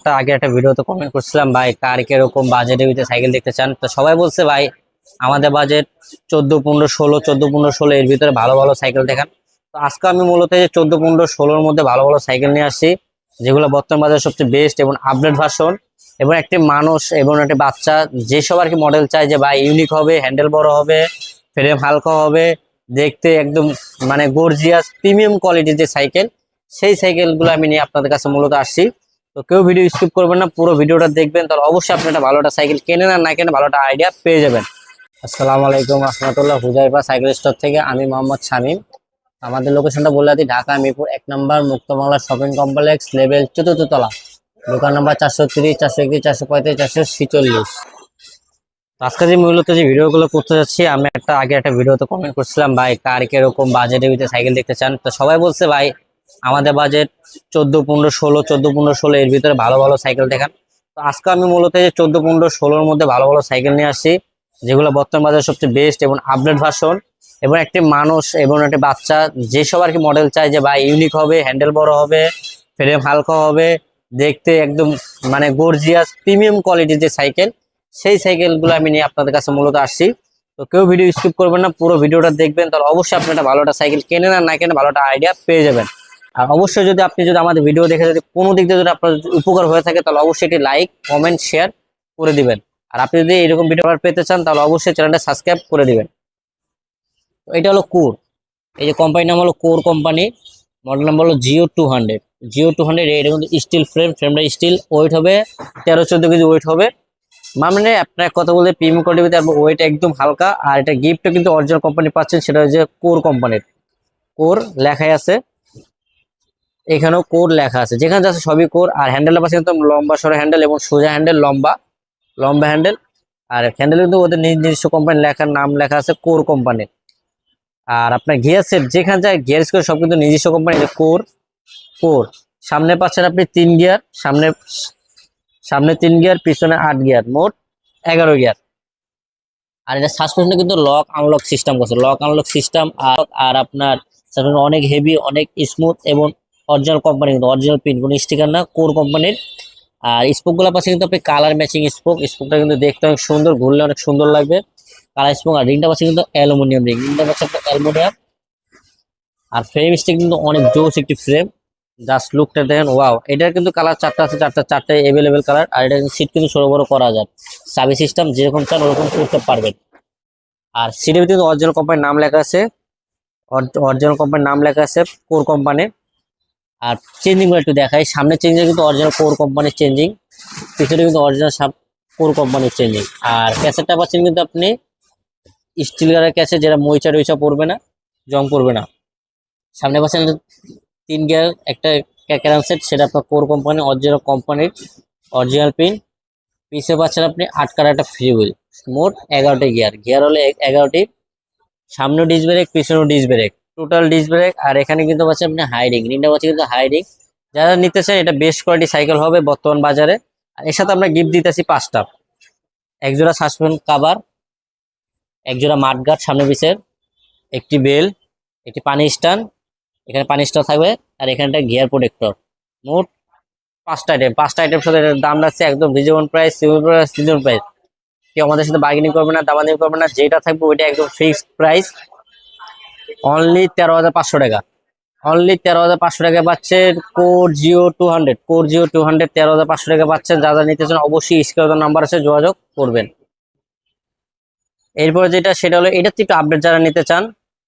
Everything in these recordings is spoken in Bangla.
একটা আগে একটা ভিডিওতে কমেন্ট করছিলাম ভাই কার কিরকম বাজেটের ভিতরে সাইকেল দেখতে চান। তো সবাই বলছে ভাই আমাদের বাজেট 14, 15, 16, 14, 15, 16 এর ভিতরে ভালো ভালো সাইকেল দেখান। তো আজকে আমি মূলত যে 14, 15, 16-র মধ্যে ভালো ভালো সাইকেল নিয়ে আসছি, যেগুলো বর্তমান বাজারে সবচেয়ে বেস্ট এবং আপডেট ভার্সন। এবং একটি মানুষ এবং একটি বাচ্চা যেসব আর কি মডেল চাই যে ভাই ইউনিক হবে, হ্যান্ডেল বড় হবে, ফ্রেম হালকা হবে, দেখতে একদম মানে গর্জিয়াস প্রিমিয়াম কোয়ালিটির যে সাইকেল, সেই সাইকেলগুলো আমি নিয়ে আপনাদের কাছে মূলত আসছি। তো কেউ ভিডিও স্কিপ করবেন না, পুরো ভিডিওটা দেখবেন, তাহলে অবশ্যই আপনি একটা ভালো একটা সাইকেল কেনেন আর না কেনে ভালো একটা আইডিয়া পেয়ে যাবেন। আসসালামু আলাইকুম রহমতুল্লাহ, হুজাইফা সাইকেল স্টোর থেকে আমি মোহাম্মদ শামীম। আমাদের লোকেশনটা বলে দিই, ঢাকা মিরপুর 1 নম্বর মুক্তবাংলা শপিং কমপ্লেক্স, লেভেল 4th তলা, দোকান নাম্বার 430, 431, 435, 446। আজকে যে মূলত যে ভিডিওগুলো করতে যাচ্ছি, আমি আগে একটা ভিডিওতে কমেন্ট করছিলাম ভাই কার কিরকম বাজেটের ভিতরে সাইকেল দেখতে চান। তো সবাই বলছে ভাই আমাদের বাজেট 14, 15, 16, 14, 15, 16 এর ভিতরে ভালো ভালো সাইকেল দেখান। তো আজকে আমি মূলত যে 14, 15, 16-র মধ্যে ভালো ভালো সাইকেল নিয়ে আসছি, যেগুলো বর্তমান বাজারে সবচেয়ে বেস্ট এবং আপডেট ভার্সন। এবং একটি মানুষ এবং একটি বাচ্চা যেসব আর কি মডেল চাই যে ভাই ইউনিক হবে, হ্যান্ডেল বড় হবে, ফ্রেম হালকা হবে, দেখতে একদম মানে গর্জিয়াস প্রিমিয়াম কোয়ালিটির যে সাইকেল, সেই সাইকেলগুলো আমি নিয়ে আপনাদের কাছে মূলত আসছি। তো কেউ ভিডিও স্কিপ করবেন না, পুরো ভিডিওটা দেখবেন, তাহলে অবশ্যই আপনি একটা ভালো একটা সাইকেল কেনেন আর না কেনে ভালো একটা আইডিয়া পেয়ে যাবেন। আর অবশ্যই যদি আপনি আমাদের ভিডিও দেখে যদি কোনো দিক দিয়ে যদি আপনার উপকার হয়ে থাকে, তাহলে অবশ্যই একটি লাইক, কমেন্ট, শেয়ার করে দিবেন। আর আপনি যদি এরকম ভিডিও পেতে চান, তাহলে অবশ্যই চ্যানেলটা সাবস্ক্রাইব করে দিবেন। তো এটা হলো কোর, এই যে কোম্পানির নাম হলো কোর কোম্পানি, মডেল নাম্বার হলো জিও 200। জিও 200 এটা কিন্তু স্টিল ফ্রেমটা স্টিল, ওয়েট হবে 13-14 কেজি ওয়েট হবে। মানে আপনার কথা বলতে প্রিমিয়াম কোয়ালিটি, তারপর ওয়েট একদম হালকা। আর এটা গিফটও কিন্তু অরিজিনাল কোম্পানি পাচ্ছেন, সেটা হচ্ছে কোর কোম্পানির। কোর লেখাই আছে, এখানেও কোর লেখা আছে, যেখানে যাচ্ছে সবই কোর। আর হ্যান্ডেলটা পাচ্ছেন একদম লম্বা সরো হ্যান্ডেল এবং সোজা হ্যান্ডেল, লম্বা লম্বা হ্যান্ডেল। আর হ্যান্ডেল কিন্তু ওদের নিজস্ব কোম্পানি লেখার নাম লেখা আছে কোর কোম্পানির। আর আপনার গিয়ার সেট যেখানে যায় গিয়ার স্কোর সব কিন্তু নিজস্ব কোম্পানি, কোর। কোর সামনে পাচ্ছেন আপনি 3 গিয়ার, সামনে 3 গিয়ার, পিছনে 8 গিয়ার, মোট 11 গিয়ার। আর এটা সাসপেনশনে কিন্তু লক আনলক সিস্টেম করছে, লক আনলক সিস্টেম। আর আপনার সাসপেনশন অনেক হেভি, অনেক স্মুথ এবং অরিজিনাল কোম্পানি, কিন্তু অরিজিনাল পিন, কোনো স্টিকার না, কোর কোম্পানির। আর স্পোক গুলা পাচ্ছে কিন্তু আপনি কালার ম্যাচিং স্পোকটা কিন্তু দেখতে অনেক সুন্দর, ঘুরলে অনেক সুন্দর লাগবে কালার স্পোক। আর রিংটা পাচ্ছে কিন্তু অ্যালুমিনিয়াম রিংটা পাচ্ছে আপনার অ্যালুমিনিয়াম। আর ফ্রেম স্টিক কিন্তু অনেক জোস একটি ফ্রেম, জাস্ট লুকটা দেখেন ওয়াও। এটার কিন্তু কালার 4টা আছে, চারটায় এভেলেবেল কালার। আর এটা সিট কিন্তু ছোট বড় করা যায়, সাবি সিস্টেম, যেরকম চান ওরকম করতে পারবেন। আর সিটের ভিতরে অরিজিনাল কোম্পানির নাম লেখা আছে, অরিজিনাল কোম্পানির নাম লেখা আছে কোর কোম্পানি। আর চেঞ্জিং গুলো একটু দেখাই, সামনে চেঞ্জিং কিন্তু অরিজিনাল কোর কোম্পানির চেঞ্জিং, পিছনে কিন্তু অরিজিনাল কোর কোম্পানির চেঞ্জিং। আর ক্যাসেটটা পাচ্ছেন কিন্তু আপনি স্টিল গার্ডের ক্যাসেট, যেটা মইচা টইচা পড়বে না, জং পড়বে না। সামনে পাচ্ছেন 3 গিয়ার একটা ক্যারাম সেট, সেটা আপনার কোর কোম্পানি, অরিজিনাল কোম্পানির অরিজিনাল পিন। পিছে পাচ্ছেন আপনি 8 কালার একটা ফ্রি হুইল, মোট 11টি গিয়ার হলো 11টি। সামনেও ডিস্ক ব্রেক, পিছনেও disc brake, total disc brake. আর এখানে কিন্তু পাচ্ছেন আপনি হাইডিং, রিংটা পাচ্ছেন কিন্তু হাইডিং। যারা নিতে চান এটা বেস্ট কোয়ালিটি সাইকেল হবে বর্তমান বাজারে। আর এর সাথে আমরা গিফট দিতেছি 5টা, এক জোড়া সাসপেন্স কাভার, এক জোড়া মাঠগার্ড সামনে পিছের, একটি বেল, একটি পানি স্ট্যান্ড, এখানে পানি স্ট্যান্ড থাকবে, আর এখানে একটা গিয়ার প্রোটেক্টর। মোট 5টা আইটেম সাথে এটার দাম রাখছে একদম রিজনেবল প্রাইস, সিজন প্রাইস। কেউ আমাদের সাথে বার্গেনিং করবে না, দামাদামি করবে না, যেটা থাকবে ওইটা একদম ফিক্সড প্রাইস। অনলি 13,500 টাকা, অনলি 13,500 টাকা পাচ্ছেন কোর জিও 200। 13,500 টাকা পাচ্ছেন। যারা নিতে চান অবশ্যই স্ক্রিনে নাম্বার আছে, যোগাযোগ করবেন। এরপরে যেটা সেটা হলো, এটা একটু আপডেট যারা নিতে চান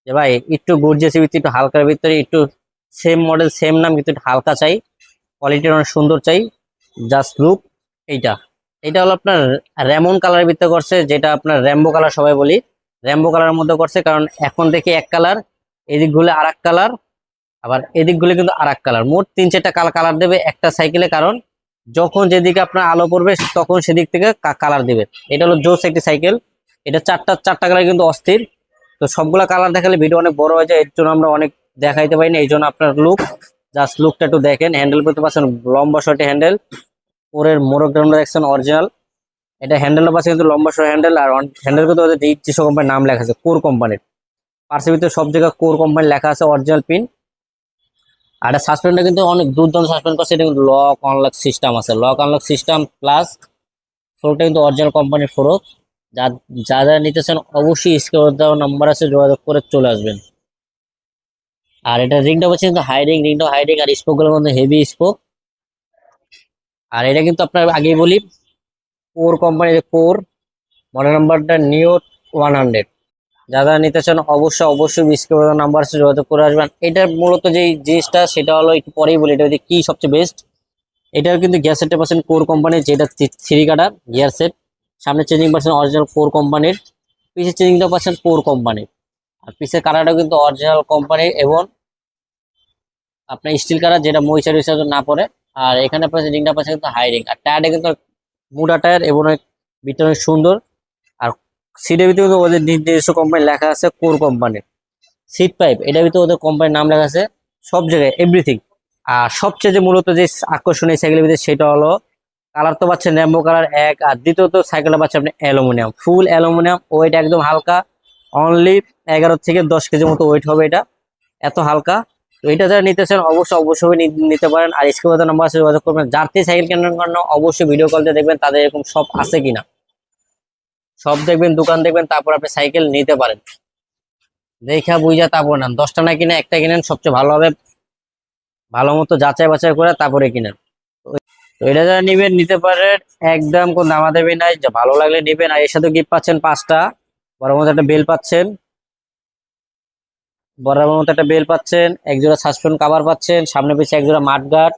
যে ভাই একটু গর্জিয়াস ভিতরে, একটু হালকার ভিতরে, একটু সেম মডেল সেম নাম কিন্তু একটু হালকা চাই, কোয়ালিটি অনেক সুন্দর চাই, জাস্ট লুক। এইটা এটা হলো আপনার রেমন কালারের ভিতরে করছে, যেটা আপনার র্যাম্বো কালার সবাই বলি, র্যাম্বো কালারের মধ্যে করছে। কারণ এখন দেখি এক কালার, এদিকগুলো আর এক কালার, আবার এদিকগুলো কিন্তু আর এক কালার, মোট 3-4টা কালার দেবে একটা সাইকেলে। কারণ যখন যেদিকে আপনার আলো পড়বে তখন সেদিক থেকে কালার দিবে। এটা হলো জোস একটি সাইকেল, এটা চারটা কালার কিন্তু অস্থির। তো সবগুলা কালার দেখালে ভিডিও অনেক বড় হয়ে যায়, এর জন্য আমরা অনেক দেখাইতে পারি না। এই জন্য আপনার জাস্ট লুকটা একটু দেখেন। হ্যান্ডেল পেতে পাচ্ছেন লম্বা শর্টে হ্যান্ডেল, পরের মোড়কটা দেখছেন অরিজিনাল। এটা হ্যান্ডেলটা পাচ্ছে কিন্তু লম্বা শর্ট হ্যান্ডেল। আর হ্যান্ডেল কিন্তু ওদের যেসব কোম্পানির নাম লেখা আছে কোর কোম্পানির, পার্সের ভিতরে সব জায়গায় কোর কোম্পানি লেখা আছে, অরিজিনাল পিন। আর এটা সাসপেন্ডটা কিন্তু অনেক দুর্দান্ত সাসপেন্ড করছে। এটা কিন্তু লক আনলক সিস্টেম আছে, লক আনলক সিস্টেম প্লাস ফোরকটা কিন্তু অরিজিনাল কোম্পানির ফোরক। যা যারা নিতেছেন অবশ্যই স্ক্রিনে দেওয়া নাম্বার আছে, যোগাযোগ করে চলে আসবেন। আর এটা রিংটা হচ্ছে কিন্তু রিংটা হাইডিং, আর স্পোক গুলোর মধ্যে হেভি স্পোক। আর এটা কিন্তু আপনার আগেই বলি কোর কোম্পানির কোর, মডেল নাম্বারটা নিও 100। যারা নিতে চান অবশ্যই অবশ্যই স্ক্রিনে নাম্বার আছে, যোগাযোগ করে আসবেন। এটার মূলত যে জিনিসটা সেটা হলো একটু পরেই বলি, এটা কি সবচেয়ে বেস্ট। এটাও কিন্তু গিয়ার সেটটা পাচ্ছেন কোর কোম্পানির, যেটা 3 কাটা গিয়ার সেট। সামনে চেঞ্জিং পাচ্ছেন অরিজিনাল কোর কোম্পানির, পিছের চেঞ্জিংটা পাচ্ছেন কোর কোম্পানির। আর পিছের কাটাটাও কিন্তু অরিজিনাল কোম্পানির এবং আপনার স্টিল কাটা, যেটা মইচার না পড়ে। আর এখানে পাচ্ছেন রিংটা পাচ্ছেন কিন্তু হাই রিং। আর টায়ারটা কিন্তু মোটা টায়ার এবং বিটটা অনেক সুন্দর। আর সিটের ভিতরে কিন্তু ওদের নিজস্ব কোম্পানি লেখা আছে কোর কোম্পানির। সিট পাইপ এটার ভিতরে ওদের কোম্পানির নাম লেখা আছে, সব জায়গায় এভরিথিং। আর সবচেয়ে যে মূলত যে আকর্ষণীয় সাইকেলের ভিতরে সেটা হলো কালার তো পাচ্ছেন র্যাম্বো কালার এক, আর দ্বিতীয়ত সাইকেলটা পাচ্ছেন আপনি অ্যালুমিনিয়াম, ফুল অ্যালুমিনিয়াম। ওয়েট একদম হালকা, অনলি 11 থেকে 10 কেজির মতো ওয়েট হবে এটা, এত হালকা। তো এটা যারা নিতে চান অবশ্যই অবশ্যই নিতে পারেন। আর স্ক্রিনে নাম্বার আছে, যোগাযোগ করবেন। যার থেকে সাইকেল কেনার জন্য অবশ্যই ভিডিও কল দিয়ে দেখবেন তাদের এরকম সব আছে কিনা, সব দেখবেন, দোকান দেখবেন, তারপর আপনি সাইকেল নিতে পারেন। দেখা বুঝা তারপর নেন, 10টা না কিনে একটা কিনেন, সবচেয়ে ভালো হবে। ভালো মতো যাচাই বাছাই করে তারপরে কিনেন। তো এটা যারা নিবেন নিতে পারেন, একদম কোন দামাদামি নাই, যা ভালো লাগলে নিবেন। আর এর সাথে গিফট পাচ্ছেন 5টা, বড় মতো একটা বেল পাচ্ছেন, বড় মতো একটা বেল পাচ্ছেন, একজোড়া সাসপেন্ড কভার পাচ্ছেন, সামনে পিছিয়ে একজোড়া মাড গার্ড,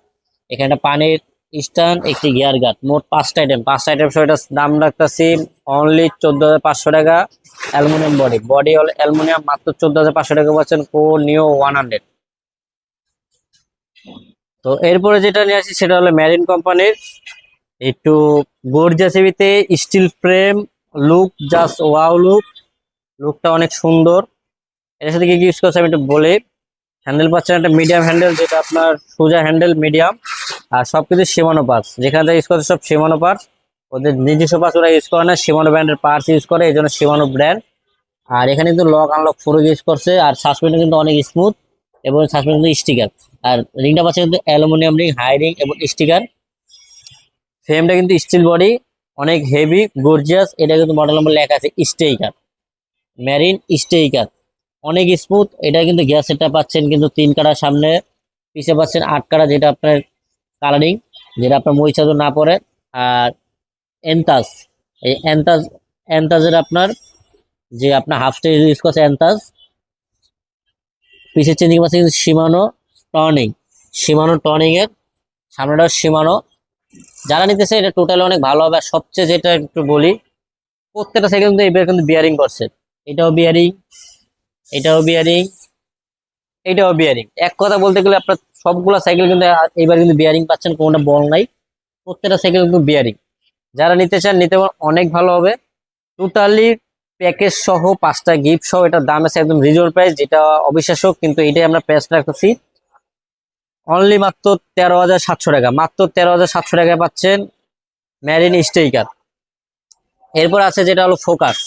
এখানে একটা পানির স্ট্যান্ড, একটি গিয়ার গার্ড, মোট 5টা আইটেম। 5টা আইটেম সহ এটা দাম রাখতেছি অনলি 14,500 টাকা। অ্যালুমিনিয়াম বডি, বডি হল অ্যালুমিনিয়াম, মাত্র 14,500 টাকা পাচ্ছেন কোর নিও 100। তো এরপরে যেটা নিয়ে আসি সেটা হলো মেরিন কোম্পানির, একটু গর্জিয়াস হেভিতে steel frame look, just wow look, লুকটা অনেক সুন্দর। এর সাথে কি কি ইউজ করছে আমি একটু বলি। হ্যান্ডেল পাচ্ছেন একটা মিডিয়াম হ্যান্ডেল, যেটা আপনার সোজা হ্যান্ডেল মিডিয়াম। আর সবকিছু সীমানো পার্টস, যেখানে ইউজ করছে সব সীমানো পার্টস। ওদের নিজস্ব পার্টস ওরা ইউজ করে না, সীমানো ব্র্যান্ডের পার্টস ইউজ করে, এই জন্য সীমানো ব্র্যান্ড। আর এখানে কিন্তু লক আনলক ফোর ইউজ করছে। আর সাসপেন্ড কিন্তু অনেক স্মুথ এবং সাসপেন্ড কিন্তু স্টিকার। আর রিংটা পাচ্ছে কিন্তু অ্যালুমিনিয়াম রিং, হাই রিং এবং স্টিকার। ফ্রেমটা কিন্তু স্টিল বডি, অনেক হেভি গর্জিয়াস। এটা কিন্তু মডেল নম্বর লেখা আছে স্টেইকার, মেরিন স্টেইকার, অনেক স্মুথ। এটা কিন্তু গ্যাস সেটটা পাচ্ছেন কিন্তু 3 কাটা সামনে, পিছে পাচ্ছেন 8 কাটা, যেটা আপনার কালারিং, যেটা আপনার মরিচা না পড়ে। আর এন্তাজ, এই এন্তাজের আপনার যে আপনার হাফ স্টেজ ইউজ করছে এন্তাজ। পিছের চেঞ্জিং পাচ্ছে কিন্তু সীমানো টর্নিং, সীমানো টর্নিং এর, সামনেটাও সীমানো। যারা নিতেছে এটা টোটালি অনেক ভালো হবে। আর সবচেয়ে যেটা একটু বলি, প্রত্যেকটা সাইকেল কিন্তু এবার কিন্তু বিয়ারিং করছে, এটাও বিয়ারিং, এটাও বিয়ারিং, এটাও বিয়ারিং। এক কথা বলতে গেলে আপনার সবগুলা সাইকেল কিন্তু এবার কিন্তু বিয়ারিং পাচ্ছেন, কোনটা বল নাই, প্রত্যেকটা সাইকেল কিন্তু বিয়ারিং। যারা নিতে চান নিতে পারেন, অনেক ভালো হবে। টোটালি প্যাকেজ সহ 5টা গিফট সহ এটার দাম আছে একদম রিজনেবল প্রাইস, যেটা অবিশ্বাস্য, কিন্তু এটাই আমরা প্রাইস রাখতেছি অনলি মাত্র 13,700 টাকা। মাত্র 13,700 টাকায় পাচ্ছেন মেরিন স্টেইকার। এরপর আছে যেটা হলো ফোকাস,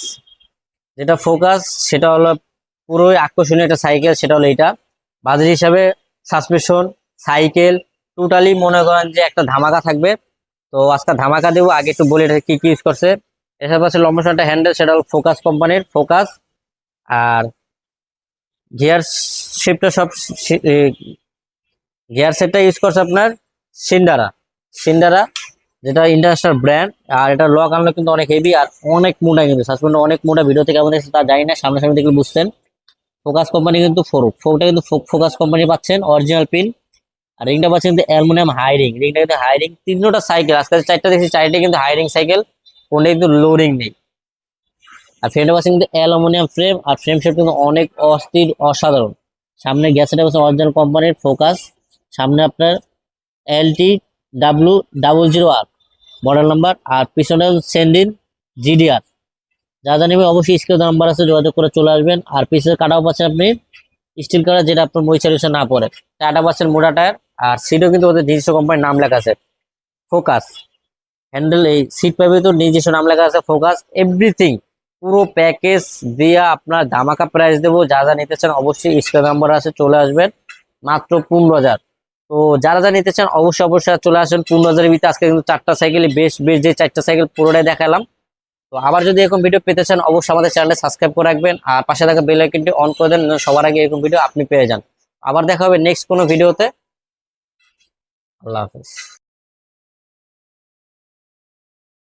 যেটা ফোকাস সেটা হলো পুরোই আকর্ষণীয় একটা সাইকেল। সেটা হলো এটা বাজেট হিসাবে, সাসপেনশন, সাইকেল, টোটালি মনে করেন যে একটা ধামাকা থাকবে। তো আজকে ধামাকা দেবো, আগে একটু বলি এটা কি কি ইউজ করছে। এসব আছে লম্বা একটা হ্যান্ডেল, সেটা হলো ফোকাস কোম্পানির ফোকাস। আর গিয়ার শিফটটা সব গিয়ার সেটটা ইউজ করছে আপনার সিন্ডারা, সিন্ডারা যেটা ইন্টারন্যাশনাল ব্র্যান্ড। আর এটা লক আনলক কিন্তু অনেক হেভি আর অনেক মোটা, কিন্তু সাসপেন্ড অনেক মোটা। ভিডিও থেকে আমাদের তা জানি না, সামনাসামনি দেখলে বুঝতেন। ফোকাস কোম্পানি কিন্তু ফোকটা কিন্তু ফোকাস কোম্পানি পাচ্ছেন অরিজিনাল পিন। আর রিংটা পাচ্ছেন কিন্তু অ্যালুমিনিয়াম হাই রিং, রিংটা কিন্তু হাই রিং। 3টা সাইকেল আজকে 4টা দেখছি, 4টাই কিন্তু হাই রিং সাইকেল, কোনটা কিন্তু লো রিং নেই। আর ফ্রেমটা পাচ্ছেন কিন্তু অ্যালুমিনিয়াম ফ্রেম, আর ফ্রেম শেপ কিন্তু অনেক অস্থির অসাধারণ। সামনে গ্যাসেটা পাচ্ছেন অরিজিনাল কোম্পানির ফোকাস, সামনে আপনার LT-W000 মডেল নাম্বার। আর পিছনে সেন্ডিন GDR। যা জানিবে অবশ্যই স্ক্রিনে নাম্বার আছে, যোগাযোগ করে চলে আসবেন। আর পিছের কাটাও পাচ্ছেন আপনি স্টিল কাটা, যেটা আপনার মরিচা না পড়ে। টাটা পাচ্ছেন মোটা টায়ার। আর সিটও কিন্তু ওদের নিজস্ব কোম্পানির নাম লেখা আছে ফোকাস। হ্যান্ডেল এই সিট পাইপে তো নিজস্ব নাম লেখা আছে ফোকাস। এভরিথিং পুরো প্যাকেজ দিয়া আপনার ধামাকা প্রাইস দেবো। যা যা নিতে চান অবশ্যই স্ক্রিনে নাম্বার আছে, চলে আসবেন। মাত্র 15,000। তো যারা যা নিতে চান অবশ্যই অবশ্যই চলে আসেন 15,000-এর ভিতরে। আজকে কিন্তু 4টা সাইকেলই বেশ বেশ, যে 4টা সাইকেল পুরোটাই দেখালাম। তো আবার যদি এরকম ভিডিও পেতে চান অবশ্যই আমাদের চ্যানেলটা সাবস্ক্রাইব করে রাখবেন, আর পাশে থাকা বেল আইকনটি অন করে দেন, সবার আগে এরকম ভিডিও আপনি পেয়ে যান। আবার দেখা হবে নেক্সট কোনো ভিডিওতে। আল্লাহ হাফেজ।